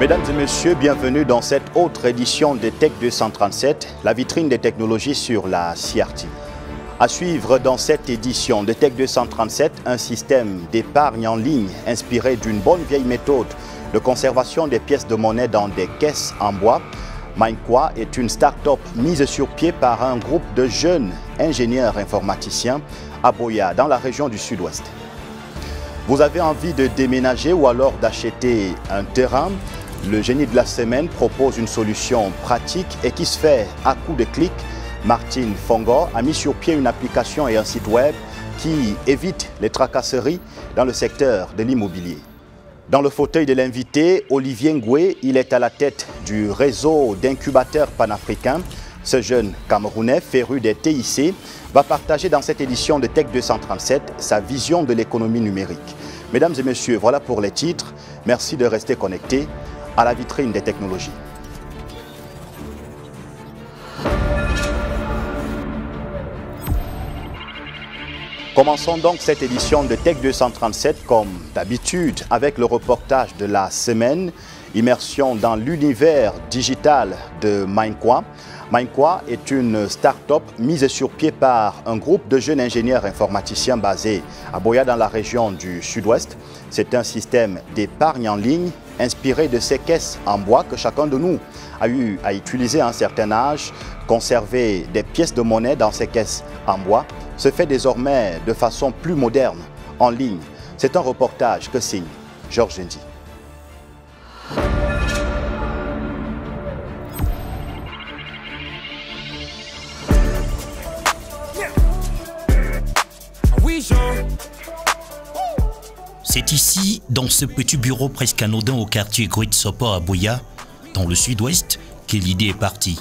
Mesdames et messieurs, bienvenue dans cette autre édition de Tech 237, la vitrine des technologies sur la CRT. À suivre dans cette édition de Tech 237, un système d'épargne en ligne inspiré d'une bonne vieille méthode de conservation des pièces de monnaie dans des caisses en bois. Mindqua est une start-up mise sur pied par un groupe de jeunes ingénieurs informaticiens à Boya, dans la région du Sud-Ouest. Vous avez envie de déménager ou alors d'acheter un terrain? Le génie de la semaine propose une solution pratique et qui se fait à coup de clic. Martine Fongor a mis sur pied une application et un site web qui évite les tracasseries dans le secteur de l'immobilier. Dans le fauteuil de l'invité, Olivier Ngoué, il est à la tête du réseau d'incubateurs panafricains. Ce jeune Camerounais, féru des TIC, va partager dans cette édition de Tech 237 sa vision de l'économie numérique. Mesdames et messieurs, voilà pour les titres. Merci de rester connectés à la vitrine des technologies. Commençons donc cette édition de Tech 237 comme d'habitude avec le reportage de la semaine. Immersion dans l'univers digital de Mindqua. Mindqua est une start-up mise sur pied par un groupe de jeunes ingénieurs informaticiens basés à Boya dans la région du Sud-Ouest. C'est un système d'épargne en ligne inspiré de ces caisses en bois que chacun de nous a eu à utiliser à un certain âge. Conserver des pièces de monnaie dans ces caisses en bois se fait désormais de façon plus moderne, en ligne. C'est un reportage que signe Georges Gendy. C'est ici, dans ce petit bureau presque anodin au quartier Great Sopo à Boya, dans le Sud-Ouest, que l'idée est partie.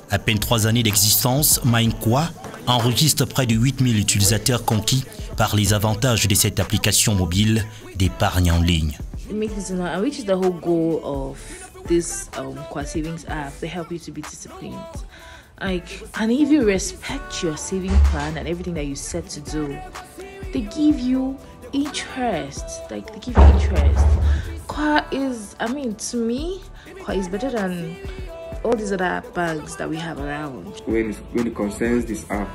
À peine 3 années d'existence, Mindqua enregistre près de 8000 utilisateurs conquis par les avantages de cette application mobile d'épargne en ligne. Which is the whole goal of this Qua Savings app. They help you to be disciplined. And if you respect your saving plan and everything that you set to do, they give you interest. They give you interest. Qua is, to me, Qua is better than all these other banks that we have around. When it concerns this app,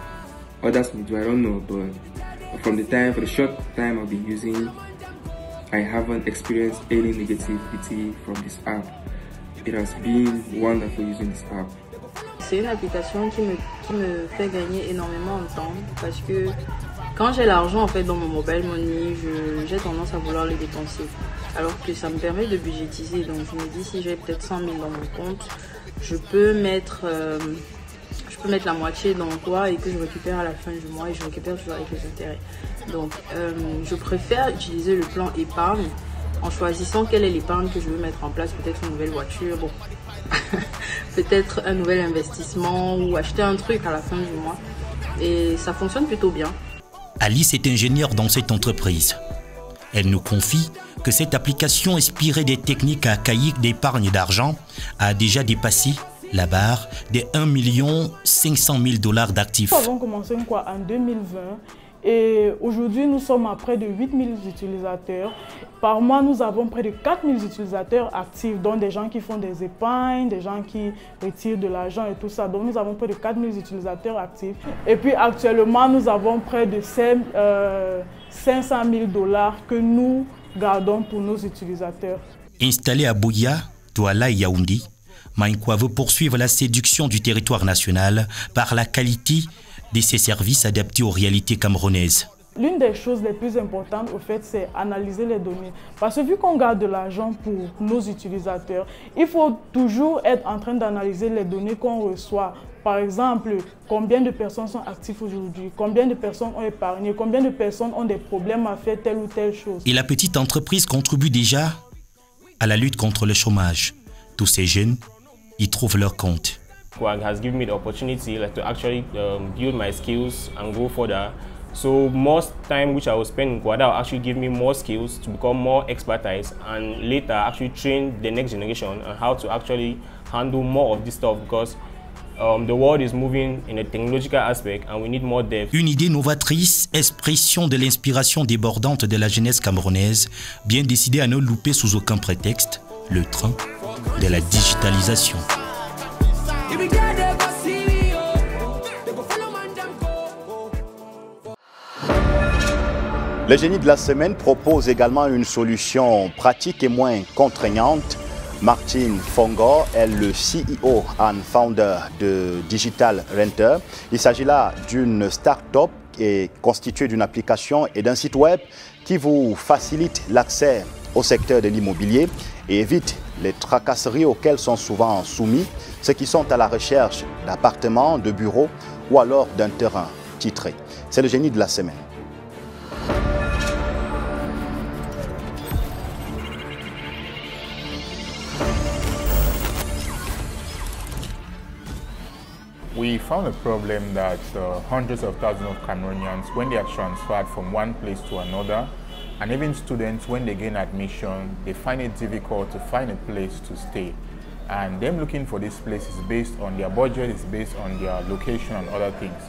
others may do, I don't know, but for the short time I've been using, I haven't experienced any negativity from this app. It has been wonderful using this app. C'est une application qui me fait gagner énormément de temps parce que quand j'ai l'argent en fait dans mon mobile money, j'ai tendance à vouloir les dépenser. Alors que ça me permet de budgétiser. Donc je me dis si j'ai peut-être 100 000 dans mon compte, je peux mettre la moitié dans quoi et que je récupère à la fin du mois et je récupère toujours avec les intérêts. Donc je préfère utiliser le plan épargne en choisissant quelle est l'épargne que je veux mettre en place, peut-être une nouvelle voiture, bon, peut-être un nouvel investissement ou acheter un truc à la fin du mois. Et ça fonctionne plutôt bien. Alice est ingénieure dans cette entreprise. Elle nous confie que cette application inspirée des techniques archaïques d'épargne d'argent a déjà dépassé la barre des 1 500 000 $ d'actifs. Nous avons commencé en 2020 et aujourd'hui nous sommes à près de 8000 utilisateurs. Par mois, nous avons près de 4000 utilisateurs actifs, dont des gens qui font des épargnes, des gens qui retirent de l'argent et tout ça. Donc nous avons près de 4000 utilisateurs actifs. Et puis actuellement, nous avons près de 500 000 $ que nous gardons pour nos utilisateurs. Installé à Boya, Douala et Yaoundé, Mindqua veut poursuivre la séduction du territoire national par la qualité de ses services adaptés aux réalités camerounaises. L'une des choses les plus importantes, au fait, c'est analyser les données. Parce que vu qu'on garde de l'argent pour nos utilisateurs, il faut toujours être en train d'analyser les données qu'on reçoit. Par exemple, combien de personnes sont actives aujourd'hui, combien de personnes ont épargné, combien de personnes ont des problèmes à faire telle ou telle chose. Et la petite entreprise contribue déjà à la lutte contre le chômage. Tous ces jeunes y trouvent leur compte. Qua has given me the opportunity to actually build my skills and go further. So most time which I will spend in Qua will actually give me more skills to become more expertise and later actually train the next generation on how to actually handle more of this stuff because the world is moving in a technological aspect and we need more devs. Une idée novatrice, expression de l'inspiration débordante de la jeunesse camerounaise, bien décidée à ne louper sous aucun prétexte, le train de la digitalisation. Le génie de la semaine propose également une solution pratique et moins contraignante. Martine Fongor est le CEO and founder de Digital Renter. Il s'agit là d'une start-up constituée d'une application et d'un site web qui vous facilite l'accès au secteur de l'immobilier et évite les tracasseries auxquelles sont souvent soumis ceux qui sont à la recherche d'appartements, de bureaux ou alors d'un terrain titré. C'est le génie de la semaine. We found a problem that hundreds of thousands of Cameroonians, when they are transferred from one place to another, and even students, when they gain admission, they find it difficult to find a place to stay. And them looking for this place is based on their budget, is based on their location and other things.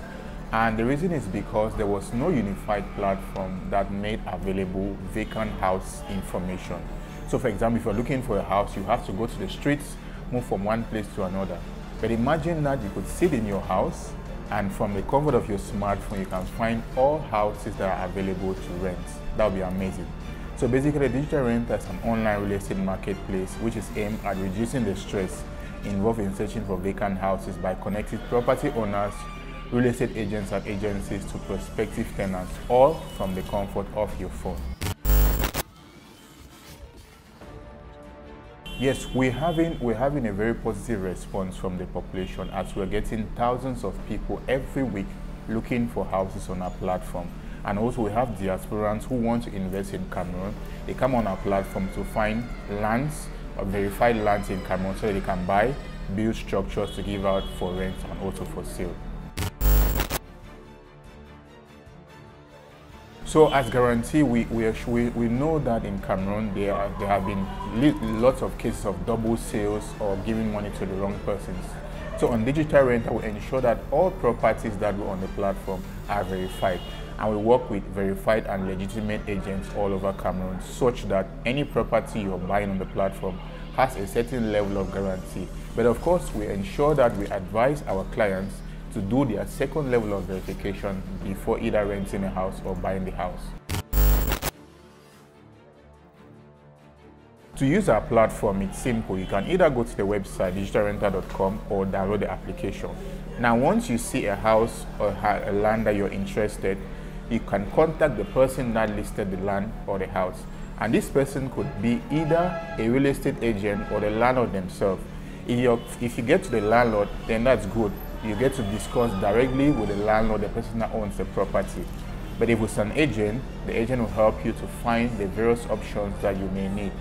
And the reason is because there was no unified platform that made available vacant house information. So for example, if you're looking for a house, you have to go to the streets, move from one place to another. But imagine that you could sit in your house and from the comfort of your smartphone, you can find all houses that are available to rent. That would be amazing. So basically, Digital Renter is an online real estate marketplace which is aimed at reducing the stress involved in searching for vacant houses by connecting property owners, real estate agents and agencies to prospective tenants, all from the comfort of your phone. Yes, we're having a very positive response from the population as we're getting thousands of people every week looking for houses on our platform. And also we have diasporans who want to invest in Cameroon. They come on our platform to find lands, or verified lands in Cameroon so that they can buy, build structures to give out for rent and also for sale. So as guarantee, we know that in Cameroon there have been lots of cases of double sales or giving money to the wrong persons. So on Digital Renter, we ensure that all properties that go on the platform are verified. And we work with verified and legitimate agents all over Cameroon such that any property you're buying on the platform has a certain level of guarantee. But of course, we ensure that we advise our clients to do their second level of verification before either renting a house or buying the house. To use our platform, it's simple. You can either go to the website digitalrenter.com or download the application. Now, once you see a house or a land that you're interested, you can contact the person that listed the land or the house. And this person could be either a real estate agent or the landlord themselves. If you get to the landlord, then that's good. You get to discuss directly with the landlord, the person that owns the property. But if it's an agent, the agent will help you to find the various options that you may need.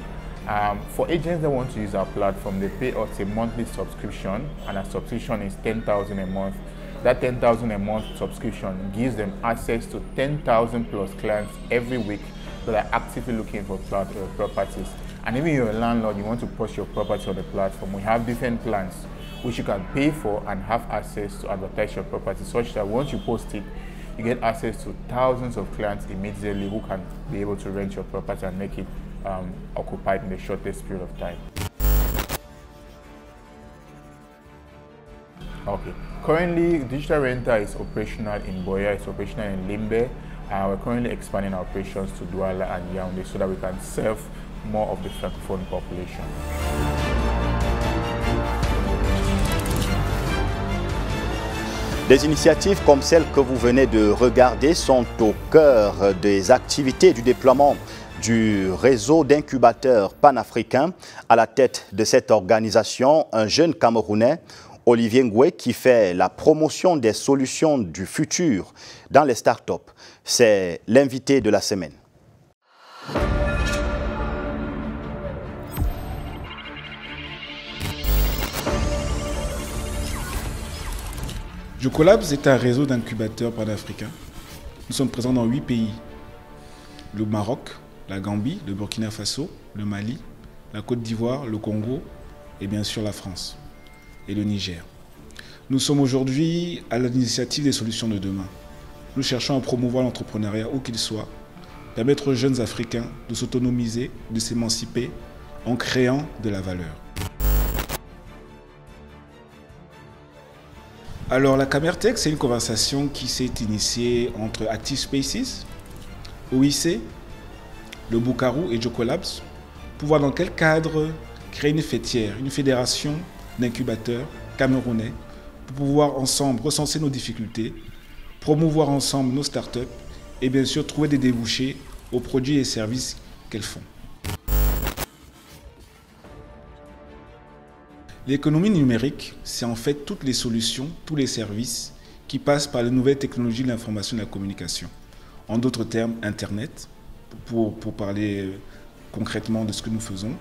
For agents that want to use our platform, they pay us a monthly subscription, and our subscription is 10,000 a month. That 10,000 a month subscription gives them access to 10,000 plus clients every week that are actively looking for properties. And even if you're a landlord, you want to post your property on the platform, we have different plans which you can pay for and have access to advertise your property, such that once you post it, you get access to thousands of clients immediately who can be able to rent your property and make it occupied in the shortest period of time. Okay. Currently, Digital Renter is operational in Boya, it's operational in Limbe. We're currently expanding our operations to Douala and Yaoundé so that we can serve more of the francophone population. Des initiatives comme celle que vous venez de regarder sont au cœur des activités du déploiement du réseau d'incubateurs panafricains. À la tête de cette organisation, un jeune Camerounais, Olivier Ngoué, qui fait la promotion des solutions du futur dans les startups. C'est l'invité de la semaine. Jocolabs est un réseau d'incubateurs panafricains. Nous sommes présents dans 8 pays. Le Maroc, la Gambie, le Burkina Faso, le Mali, la Côte d'Ivoire, le Congo et bien sûr la France et le Niger. Nous sommes aujourd'hui à l'initiative des solutions de demain. Nous cherchons à promouvoir l'entrepreneuriat où qu'il soit, permettre aux jeunes Africains de s'autonomiser, de s'émanciper en créant de la valeur. Alors, la Camertech, c'est une conversation qui s'est initiée entre Active Spaces, OIC, le Bukaru et Jocolabs pour voir dans quel cadre créer une fêtière, une fédération d'incubateurs camerounais pour pouvoir ensemble recenser nos difficultés, promouvoir ensemble nos startups et bien sûr trouver des débouchés aux produits et services qu'elles font. L'économie numérique, c'est en fait toutes les solutions, tous les services qui passent par les nouvelles technologies de l'information et de la communication. En d'autres termes, Internet, pour parler concrètement de ce que nous faisons.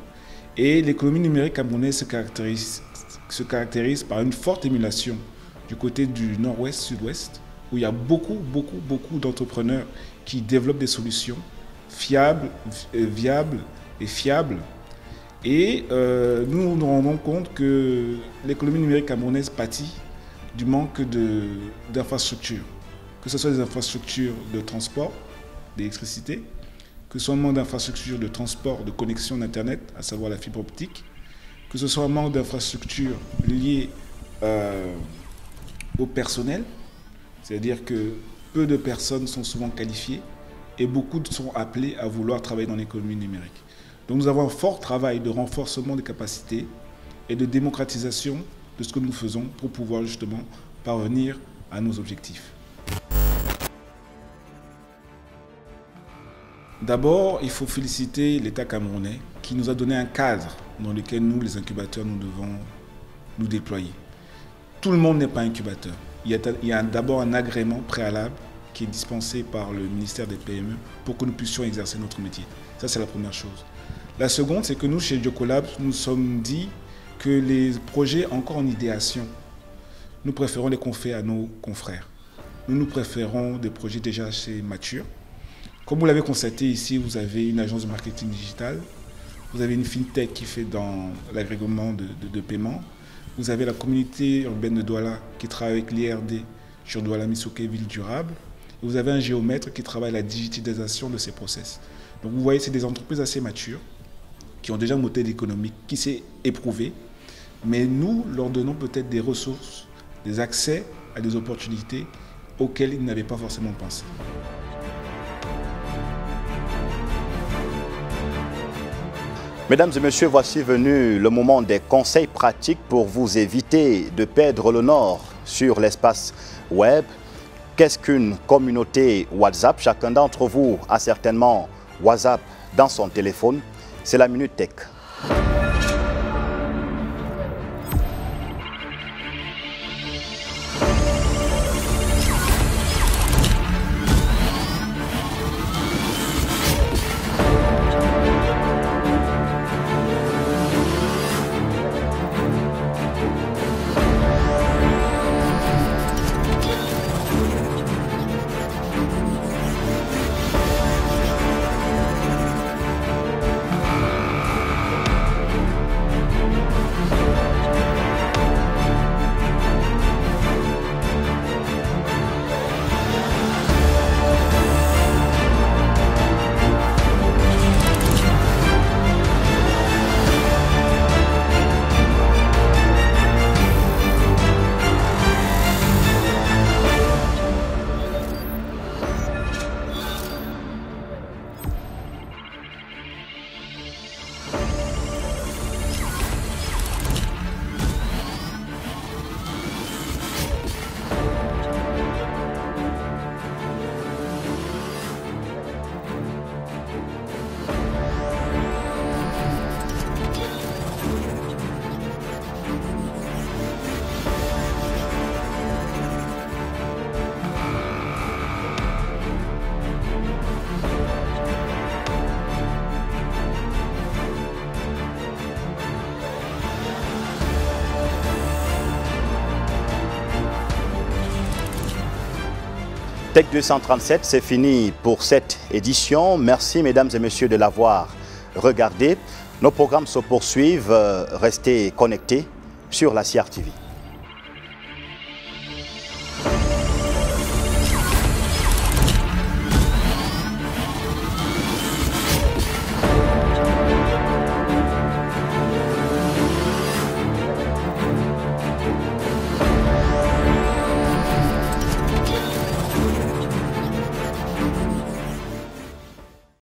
Et l'économie numérique camerounaise se caractérise par une forte émulation du côté du nord-ouest, sud-ouest, où il y a beaucoup d'entrepreneurs qui développent des solutions fiables, viables et fiables. Et nous nous rendons compte que l'économie numérique camerounaise pâtit du manque d'infrastructures, que ce soit des infrastructures de transport, d'électricité, que ce soit un manque d'infrastructures de transport, de connexion d'Internet, à savoir la fibre optique, que ce soit un manque d'infrastructures liées au personnel, c'est-à-dire que peu de personnes sont souvent qualifiées et beaucoup sont appelés à vouloir travailler dans l'économie numérique. Donc nous avons un fort travail de renforcement des capacités et de démocratisation de ce que nous faisons pour pouvoir justement parvenir à nos objectifs. D'abord, il faut féliciter l'État camerounais qui nous a donné un cadre dans lequel nous, les incubateurs, nous devons nous déployer. Tout le monde n'est pas incubateur. Il y a d'abord un agrément préalable qui est dispensé par le ministère des PME pour que nous puissions exercer notre métier. Ça, c'est la première chose. La seconde, c'est que nous, chez Jocolabs, nous sommes dit que les projets encore en idéation, nous préférons les confier à nos confrères. Nous préférons des projets déjà assez matures. Comme vous l'avez constaté ici, vous avez une agence de marketing digital, vous avez une fintech qui fait dans l'agrégement de paiement, vous avez la communauté urbaine de Douala qui travaille avec l'IRD sur Douala Missoké, ville durable, et vous avez un géomètre qui travaille la digitalisation de ces process. Donc vous voyez, c'est des entreprises assez matures, qui ont déjà un modèle économique qui s'est éprouvé, mais nous leur donnons peut-être des ressources, des accès à des opportunités auxquelles ils n'avaient pas forcément pensé. Mesdames et messieurs, voici venu le moment des conseils pratiques pour vous éviter de perdre le nord sur l'espace web. Qu'est-ce qu'une communauté WhatsApp? Chacun d'entre vous a certainement WhatsApp dans son téléphone. C'est la Minute Tech. Tech 237, c'est fini pour cette édition. Merci mesdames et messieurs de l'avoir regardé. Nos programmes se poursuivent. Restez connectés sur la CRTV.